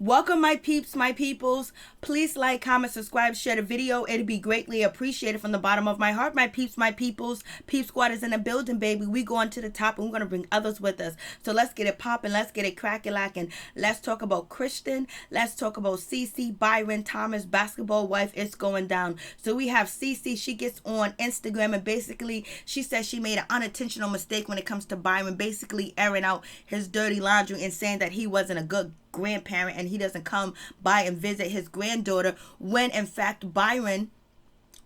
Welcome, my peeps, my peoples. Please like, comment, subscribe, share the video. It'd be greatly appreciated from the bottom of my heart, my peeps, my peoples. Peep Squad is in the building, baby. We going to the top and we're going to bring others with us. So let's get it popping. Let's get it cracking, lacking. Let's talk about Kristen. Let's talk about Cece, Byron, Thomas, basketball wife. It's going down. So we have Cece. She gets on Instagram and basically she says she made an unintentional mistake when it comes to Byron, basically airing out his dirty laundry and saying that he wasn't a good grandparent and he doesn't come by and visit his granddaughter, when in fact Byron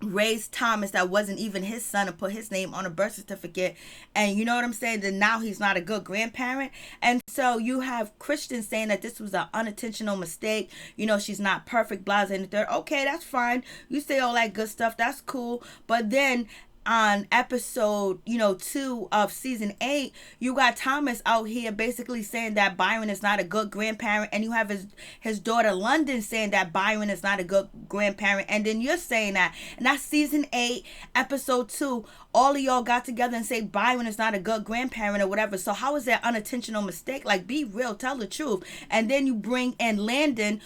raised Thomas that wasn't even his son and put his name on a birth certificate. And you know what I'm saying, that now he's not a good grandparent. And so you have Kristen saying that this was an unintentional mistake, you know, she's not perfect, blah, and the third. Okay, that's fine, you say all that good stuff, that's cool. But then on episode 2 of season 8, you got Thomas out here basically saying that Byron is not a good grandparent, and you have his daughter London saying that Byron is not a good grandparent, and then you're saying that, and that's season 8 episode 2, all of y'all got together and say Byron is not a good grandparent or whatever. So how is that unintentional mistake? Like, be real, tell the truth. And then you bring in London,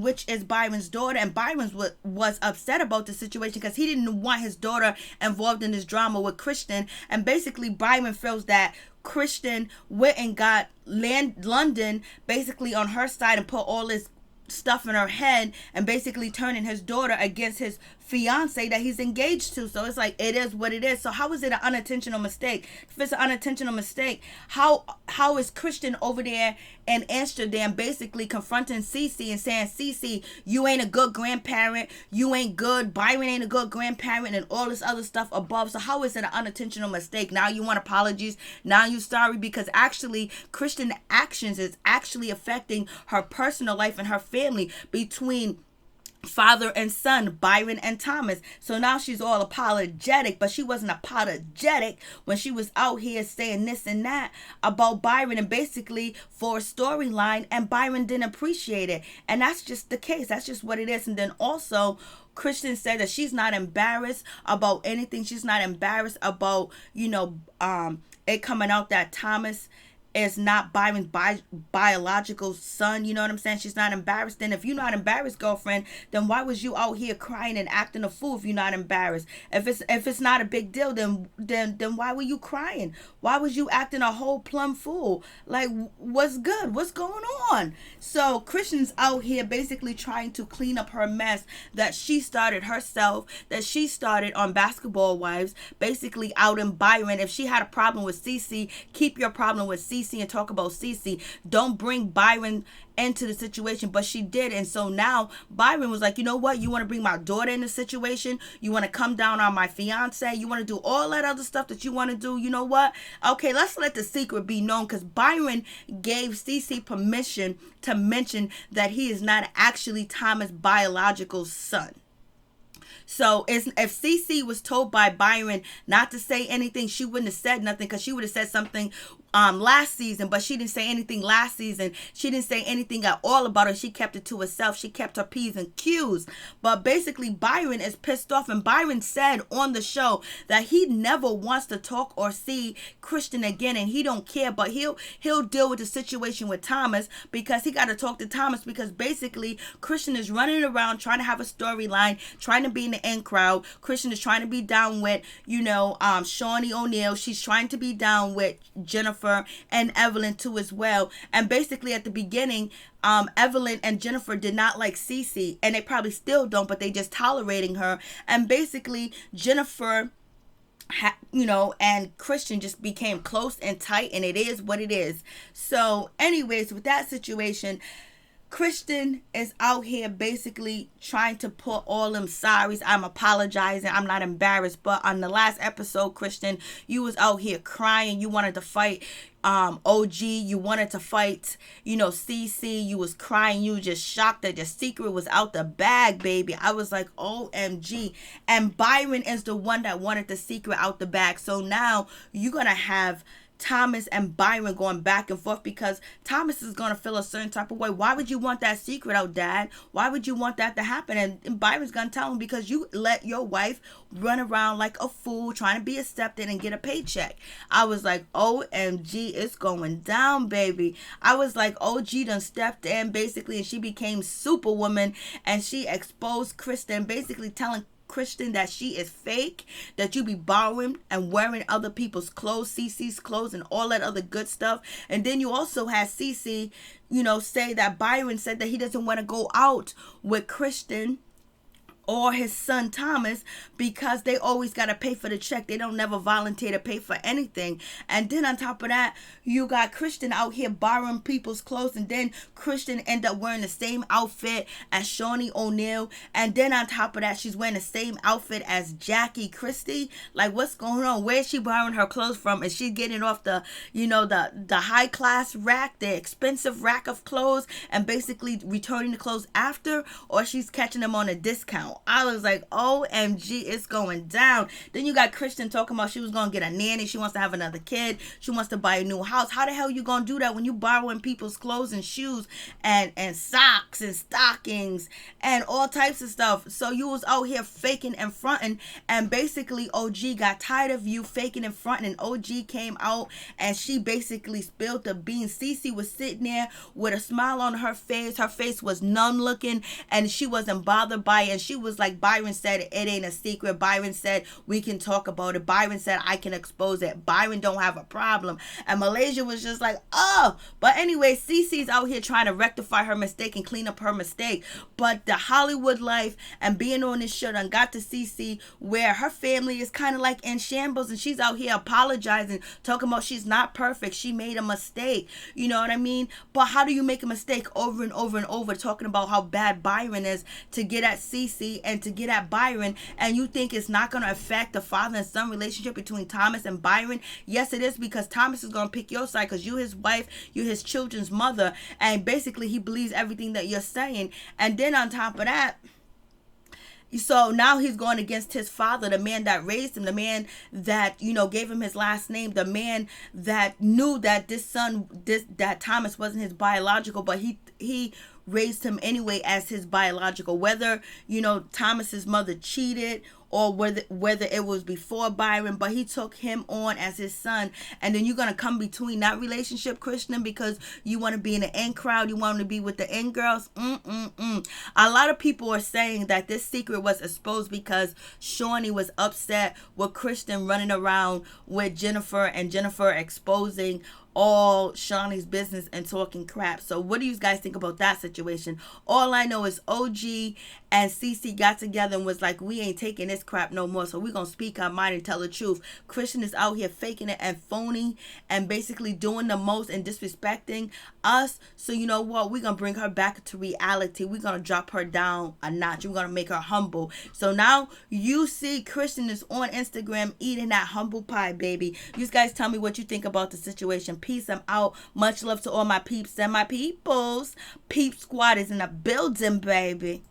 which is Byron's daughter, and Byron was upset about the situation because he didn't want his daughter involved in this drama with Kristen. And basically Byron feels that Kristen went and got London basically on her side and put all this stuff in her head and basically turning his daughter against his fiance that he's engaged to. So it's like, it is what it is. So how is it an unintentional mistake? If it's an unintentional mistake, how is Christian over there in Amsterdam basically confronting Cece and saying, Cece, you ain't a good grandparent, you ain't good, Byron ain't a good grandparent, and all this other stuff above. So how is it an unintentional mistake? Now you want apologies, now you sorry, because actually Christian actions is actually affecting her personal life and her family between father and son, Byron and Thomas. So now she's all apologetic, but she wasn't apologetic when she was out here saying this and that about Byron, and basically for a storyline, and Byron didn't appreciate it. And that's just the case, that's just what it is. And then also Kristen said that she's not embarrassed about anything. She's not embarrassed about it coming out that Thomas is not Byron's biological son. You know what I'm saying? She's not embarrassed. And if you're not embarrassed, girlfriend, then why was you out here crying and acting a fool if you're not embarrassed? If it's not a big deal, then why were you crying? Why was you acting a whole plumb fool? Like, what's good? What's going on? So Christian's out here basically trying to clean up her mess that she started herself, that she started on Basketball Wives, basically out in Byron. If she had a problem with Cece, keep your problem with Cece and talk about Cece. Don't bring Byron into the situation, but she did. And so now Byron was like, you know what, you want to bring my daughter in the situation, you want to come down on my fiance, you want to do all that other stuff that you want to do, you know what, okay, let's let the secret be known, because Byron gave Cece permission to mention that he is not actually Thomas' biological son. So if Cece was told by Byron not to say anything, she wouldn't have said nothing, because she would have said something last season, but she didn't say anything last season. She didn't say anything at all about her. She kept it to herself. She kept her P's and Q's. But basically Byron is pissed off, and Byron said on the show that he never wants to talk or see Kristen again, and he don't care, but he'll deal with the situation with Thomas, because he got to talk to Thomas, because basically Kristen is running around trying to have a storyline, trying to be in the in crowd. Kristen is trying to be down with Shawnee O'Neal. She's trying to be down with Jennifer and Evelyn too as well. And basically at the beginning, Evelyn and Jennifer did not like Cece, and they probably still don't, but they just tolerating her. And basically Jennifer and Christian just became close and tight, and it is what it is. So anyways, with that situation, Kristen is out here basically trying to put all them sorries. I'm apologizing, I'm not embarrassed. But on the last episode, Kristen, you was out here crying. You wanted to fight OG. You wanted to fight, Cece. You was crying. You was just shocked that your secret was out the bag, baby. I was like, OMG. And Byron is the one that wanted the secret out the bag. So now you're going to have Thomas and Byron going back and forth, because Thomas is going to feel a certain type of way. Why would you want that secret out, Dad? Why would you want that to happen? And Byron's going to tell him, because you let your wife run around like a fool trying to be accepted and get a paycheck. I was like, OMG, it's going down, baby. I was like, OG done stepped in basically, and she became Superwoman, and she exposed Kristen, basically telling Kristen that she is fake, that you be borrowing and wearing other people's clothes, CC's clothes, and all that other good stuff. And then you also had CC, say that Byron said that he doesn't want to go out with Kristen or his son Thomas, because they always got to pay for the check. They don't never volunteer to pay for anything. And then on top of that, you got Kristen out here borrowing people's clothes, and then Kristen end up wearing the same outfit as Shawnee O'Neal, and then on top of that, she's wearing the same outfit as Jackie Christie. Like, what's going on? Where's she borrowing her clothes from? Is she getting off the high class rack, the expensive rack of clothes, and basically returning the clothes after, or she's catching them on a discount? I was like, OMG, it's going down. Then you got Kristen talking about she was going to get a nanny. She wants to have another kid. She wants to buy a new house. How the hell you going to do that when you borrowing people's clothes and shoes and socks and stockings and all types of stuff? So you was out here faking and fronting, and basically OG got tired of you faking and fronting, and OG came out and she basically spilled the beans. Cece was sitting there with a smile on her face. Her face was numb looking, and she wasn't bothered by it. And she was like, Byron said it ain't a secret. Byron said we can talk about it. Byron said I can expose it. Byron don't have a problem. And Malaysia was just like, oh. But anyway, Cece's out here trying to rectify her mistake and clean up her mistake. But the Hollywood life and being on this show done got to Cece where her family is kind of like in shambles, and she's out here apologizing, talking about she's not perfect. She made a mistake. You know what I mean? But how do you make a mistake over and over and over, talking about how bad Byron is, to get at Cece and to get at Byron, and you think it's not going to affect the father and son relationship between Thomas and Byron? Yes, it is, because Thomas is going to pick your side, because you his wife, you his children's mother, and basically he believes everything that you're saying. And then on top of that, so now he's going against his father, the man that raised him, the man that, gave him his last name, the man that knew that that Thomas wasn't his biological, but he raised him anyway as his biological. Whether, Thomas's mother cheated or whether it was before Byron, but he took him on as his son. And then you're going to come between that relationship, Kristen, because you want to be in the in crowd, you want to be with the in girls. A lot of people are saying that this secret was exposed because Shawnee was upset with Kristen running around with Jennifer, and Jennifer exposing all Shawnee's business and talking crap. So what do you guys think about that situation? All I know is OG and CC got together and was like, we ain't taking this crap no more, so we're gonna speak our mind and tell the truth. Kristen is out here faking it and phony and basically doing the most and disrespecting us. So you know what? We're gonna bring her back to reality. We're gonna drop her down a notch. We're gonna make her humble. So now you see Kristen is on Instagram eating that humble pie, baby. You guys tell me what you think about the situation. Peace, I'm out. Much love to all my peeps and my peoples. Peep Squad is in the building, baby.